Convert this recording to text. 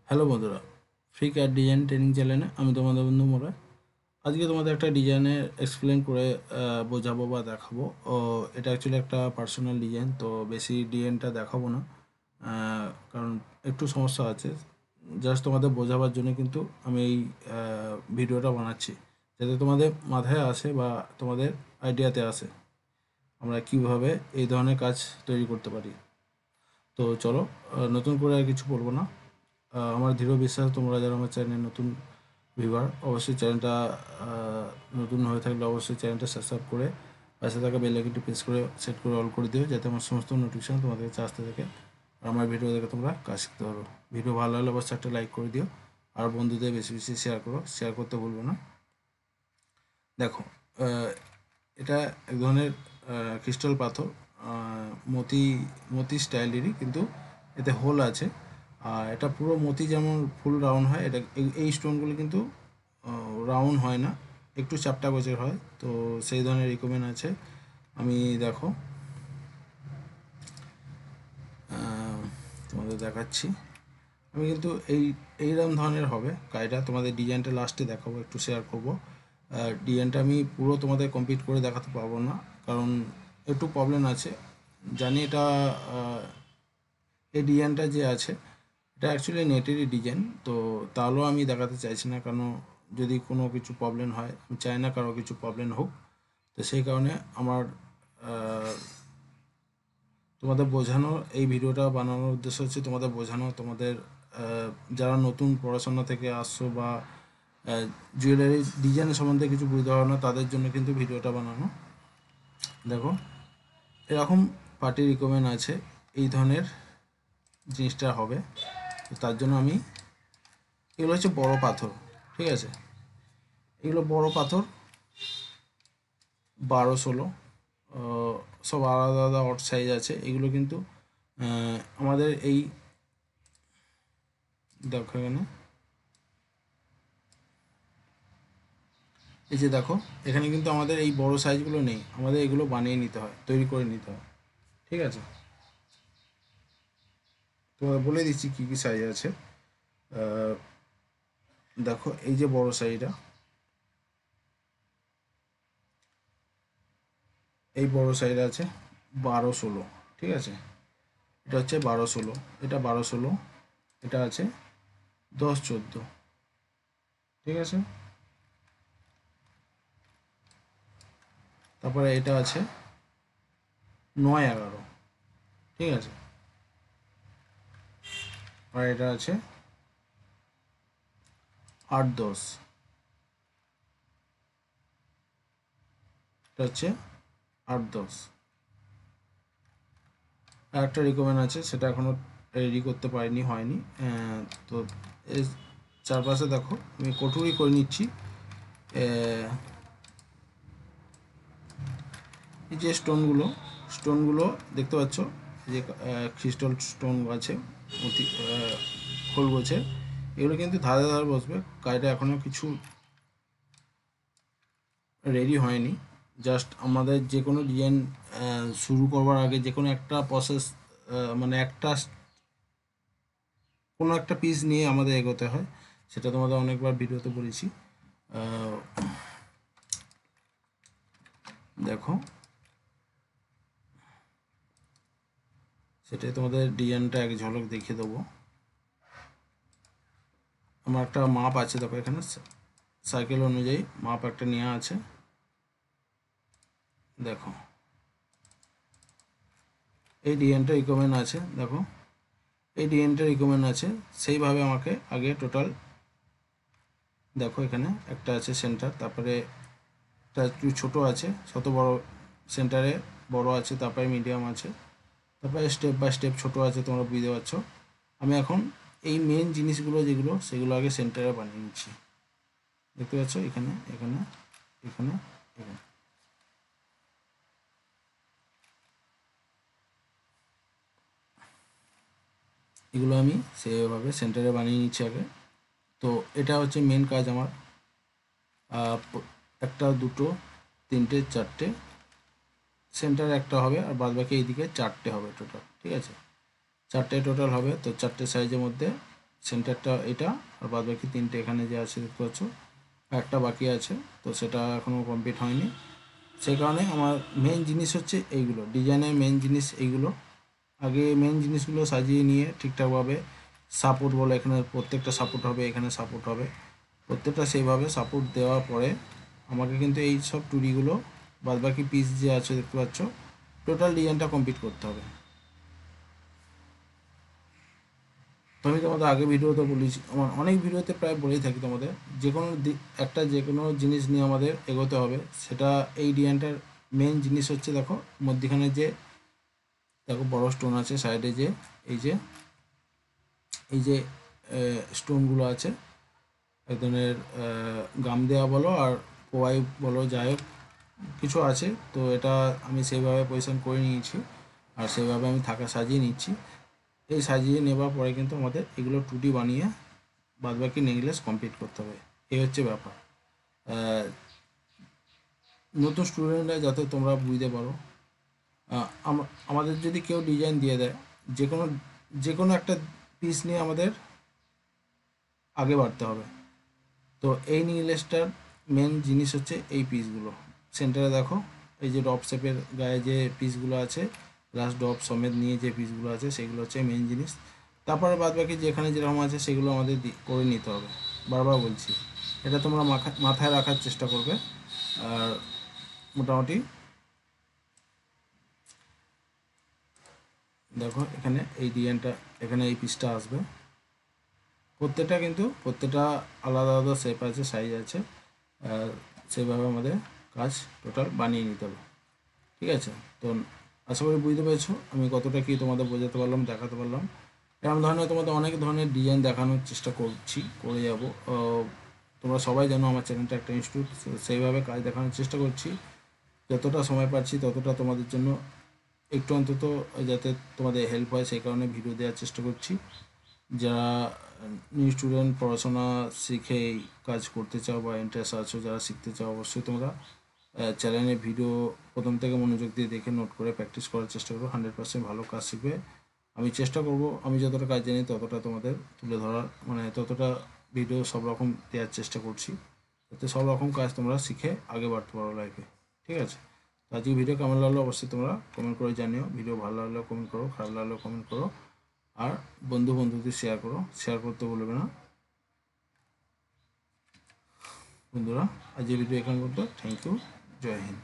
Hello বন্ধুরা, free CAD design training চ্যানেলে আমি তোমাদের বন্ধু মোরা। আজকে তোমাদের একটা ডিজাইনের এক্সপ্লেন করে বোঝাবো বা দেখাবো। এটা অ্যাকচুয়ালি একটা পার্সোনাল ডিজাইন, তো বেশি ডিজাইনটা দেখাবো না, কারণ একটু সমস্যা আছে। জাস্ট তোমাদের বোঝাবার জন্য কিন্তু আমি এই ভিডিওটা বানাচ্ছি, যাতে তোমাদের মাথায় আসে বা তোমাদের আইডিয়াতে আসে আমরা কীভাবে এই ধরনের কাজ তৈরি করতে পারি। তো চলো, নতুন করে আর কিছু বলবো না। আমার দৃঢ় বিশ্বাস তোমরা যারা আমার চ্যানেল নতুন ভিউয়ার, অবশ্যই চ্যানেলটা নতুন হয়ে থাকলে অবশ্যই চ্যানেলটা সাবস্ক্রাইব করে পাশে থাকা বেল আইকনটি প্রেস করে সেট করে অল করে দিও, যাতে আমার সমস্ত নোটিফিকেশন তোমাদের কাছে আসতে থাকে আর আমার ভিডিও দেখে তোমরা কাজ শিখতে পারো। ভিডিও ভালো লাগলে অবশ্যই একটা লাইক করে দিও আর বন্ধুদের বেশি বেশি শেয়ার করো, শেয়ার করতে ভুলবে না। দেখো, এটা এক ধরনের ক্রিস্টাল পাথর, মতি মতি স্টাইলেরই, কিন্তু এতে হোল আছে। আর এটা পুরো মতি যেমন ফুল রাউন্ড হয়, এটা এই স্টোনগুলো কিন্তু রাউন্ড হয় না, একটু চাপটা গোছের হয়। তো সেই ধরনের রিকমেন্ড আছে। আমি দেখো তোমাদের দেখাচ্ছি। আমি কিন্তু এইরকম ধরনের হবে কাজটা, তোমাদের ডিজাইনটা লাস্টে দেখাবো, একটু শেয়ার করবো। ডিজাইনটা আমি পুরো তোমাদের কমপ্লিট করে দেখাতে পারবো না, কারণ একটু প্রবলেম আছে জানি। এটা এই ডিজাইনটা যে আছে এটা অ্যাকচুয়ালি নেটেরই ডিজাইন, তো তাহলেও আমি দেখাতে চাইছি না, কারণ যদি কোনো কিছু প্রবলেম হয়, আমি চাই না কারো কিছু প্রবলেম হোক। তো সেই কারণে আমার তোমাদের বোঝানো, এই ভিডিওটা বানানোর উদ্দেশ্য হচ্ছে তোমাদের বোঝানো, তোমাদের যারা নতুন পড়াশোনা থেকে আসছো বা জুয়েলারি ডিজাইনের সম্বন্ধে কিছু বুঝতে পারো না, তাদের জন্য কিন্তু ভিডিওটা বানানো। দেখো, এরকম পার্টি রিকমেন্ড আছে, এই ধরনের জিনিসটা হবে। তো তার জন্য আমি, এগুলো হচ্ছে বড় পাথর, ঠিক আছে, এগুলো বড় পাথর 12-16, সব আলাদা আলাদা অট সাইজ আছে। এগুলো কিন্তু আমাদের এই দেখো এখানে, এই যে দেখো এখানে কিন্তু আমাদের এই বড় সাইজগুলো নেই, আমাদের এগুলো বানিয়ে নিতে হয়, তৈরি করে নিতে হয়, ঠিক আছে। তোমাদের বলে দিচ্ছি কী কী সাইজ আছে। দেখো, এই যে বড় সাইজটা, এই বড় সাইজ আছে 12-16, ঠিক আছে। এটা হচ্ছে 12-16, এটা 12-16, এটা আছে 10-14, ঠিক আছে। তারপরে এটা আছে 9-11, ঠিক আছে। আর এটা আছে 8-10, এটা হচ্ছে 8-10। আর একটা রিকমেন্ড আছে, সেটা এখনও রেডি করতে পারিনি, হয়নি। তো এর চারপাশে দেখো আমি কটুরি করে নিচ্ছি। এই যে স্টোনগুলো দেখতে পাচ্ছ, যে ক্রিস্টাল স্টোন আছে অতি খোল গোছের, এগুলো কিন্তু ধারে ধারে বসবে। কাজটা এখনও কিছু রেডি হয়নি। জাস্ট আমাদের যে কোনো ডিজাইন শুরু করবার আগে যে কোনো একটা প্রসেস, মানে কোনো একটা পিস নিয়ে আমাদের এগোতে হয়, সেটা তোমাদের অনেকবার ভিডিওতে বলেছি। দেখো, সেটাই তোমাদের ডিজাইনটা এক ঝলক দেখিয়ে দেবো। আমার একটা মাপ আছে, দেখো এখানে সাইকেল অনুযায়ী মাপ একটা নেওয়া আছে। দেখো, এই ডিজাইনটা রিকমেন্ড আছে, দেখো এই ডিজাইনটা রিকমেন্ড আছে, সেইভাবে আমাকে আগে টোটাল, দেখো এখানে একটা আছে সেন্টার, তারপরে একটা একটু ছোটো আছে, শত বড় সেন্টারে বড় আছে, তারপরে মিডিয়াম আছে, তারপরে স্টেপ বাই স্টেপ ছোটো আছে, তোমরা বুঝতে পারছো। আমি এখন এই মেন জিনিসগুলো যেগুলো, সেগুলো আগে সেন্টারে বানিয়ে নিচ্ছি। দেখতে পাচ্ছ এখানে, এখানে, এখানে, এখানে, এগুলো আমি সেভাবে সেন্টারে বানিয়ে নিচ্ছি আগে। তো এটা হচ্ছে মেন কাজ আমার। একটা, দুটো, তিনটে, চারটে, সেন্টারে একটা হবে, আর বাদ বাকি এইদিকে চারটে হবে টোটাল, ঠিক আছে। চারটে টোটাল হবে, তো চারটে সাইজের মধ্যে সেন্টারটা এটা, আর বাদ বাকি তিনটে এখানে যে আছে দেখতে পাচ্ছ, একটা বাকি আছে, তো সেটা এখনও কমপ্লিট হয়নি। সেই কারণে আমার মেন জিনিস হচ্ছে এইগুলো, ডিজাইনের মেন জিনিস এইগুলো। আগে মেন জিনিসগুলো সাজিয়ে নিয়ে ঠিকঠাকভাবে সাপোর্ট বলো, এখানে প্রত্যেকটা সাপোর্ট হবে, এখানে সাপোর্ট হবে, প্রত্যেকটা সেইভাবে সাপোর্ট দেওয়ার পরে আমাকে কিন্তু এই সব টুরিগুলো বাদ বাকি পিস যে আছে দেখতে পাচ্ছ, টোটাল ডিজাইনটা কমপ্লিট করতে হবে। তো আমি তোমাদের আগে ভিডিওতে বলেছি, আমার অনেক ভিডিওতে প্রায় বলেই থাকি তোমাদের, যে কোনো যে কোনো জিনিস নিয়ে আমাদের এগোতে হবে। সেটা এই ডিজাইনটার মেন জিনিস হচ্ছে, দেখো মধ্যখানে যে দেখো বড় স্টোন আছে, সাইডে যে এই যে এই যে স্টোনগুলো আছে, এক ধরনের গাম দেওয়া বলো আর কোয়াই বলো, যাই হোক কিছু আছে, তো এটা আমি সেইভাবে পজিশন করে নিয়েছি, আর সেইভাবে আমি থাকা সাজিয়ে নিচ্ছি। এই সাজিয়ে নেবার পরে কিন্তু আমাদের এগুলো টুটি বানিয়ে বাদবাকি নেকলেস কমপ্লিট করতে হবে। এই হচ্ছে ব্যাপার। নতুন স্টুডেন্টরা যাতে তোমরা বুঝতে পারো, আমাদের যদি কেউ ডিজাইন দিয়ে দেয়, যে কোনো একটা পিস নিয়ে আমাদের আগে বাড়তে হবে। তো এই নেকলেসটার মেন জিনিস হচ্ছে এই পিসগুলো। সেন্টারে দেখো এই যে ডপ শেপের গায়ে যে পিসগুলো আছে, লাস্ট ডপ সমেত নিয়ে যে পিসগুলো আছে, সেগুলো হচ্ছে মেন জিনিস। তারপরে বাদ বাকি যেখানে যেরকম আছে সেগুলো আমাদের করে নিতে হবে। বারবার বলছি, এটা তোমরা মাথায় রাখার চেষ্টা করবে। আর মোটামুটি দেখো এখানে এই ডিজাইনটা, এখানে এই পিসটা আসবে, প্রত্যেকটা আলাদা আলাদা শেপ আছে, সাইজ আছে, সেইভাবে আমাদের কাজ টোটাল বানিয়ে নিতে হবে। ঠিক আছে, তো আশা করি বুঝতে পেরেছো আমি কতটা কি তোমাদের বোঝাতে পারলাম, দেখাতে পারলাম। এরকম ধরনের তোমাদের অনেক ধরনের ডিজাইন দেখানোর চেষ্টা করে যাব। তোমরা সবাই জানো আমার চ্যানেলটা একটা ইনস্টিটিউট, সেইভাবে কাজ দেখানোর চেষ্টা করছি। যতটা সময় পাচ্ছি ততটা তোমাদের জন্য একটু অন্তত যাতে তোমাদের হেল্প হয়, সেই কারণে ভিডিও দেওয়ার চেষ্টা করছি। যারা নিউ স্টুডেন্ট, পড়াশোনা শিখে কাজ করতে চাও বা ইন্টারেস্ট আছো, যারা শিখতে চাও, অবশ্যই তোমরা চ্যানেলে ভিডিও প্রথম থেকে মনোযোগ দিয়ে দেখে নোট করে প্র্যাকটিস করার চেষ্টা করো। 100% ভালো কাজ শিখবে। আমি চেষ্টা করব, আমি যতটা কাজ জানি ততটা তোমাদের তুলে ধরার, মানে ততটা ভিডিও সব রকম দেওয়ার চেষ্টা করছি, যাতে সব রকম কাজ তোমরা শিখে আগে বাড়তে পারো লাইফে। ঠিক আছে, তো আজকে ভিডিও কেমন লাগলো অবশ্যই তোমরা কমেন্ট করে জানিও। ভিডিও ভালো লাগলেও কমেন্ট করো, খারাপ লাগলেও কমেন্ট করো, আর বন্ধুদের শেয়ার করতে ভুলবে না বন্ধুরা। আজ এই ভিডিও এখানে পর্যন্ত। থ্যাংক ইউ, জয় হিন্দ।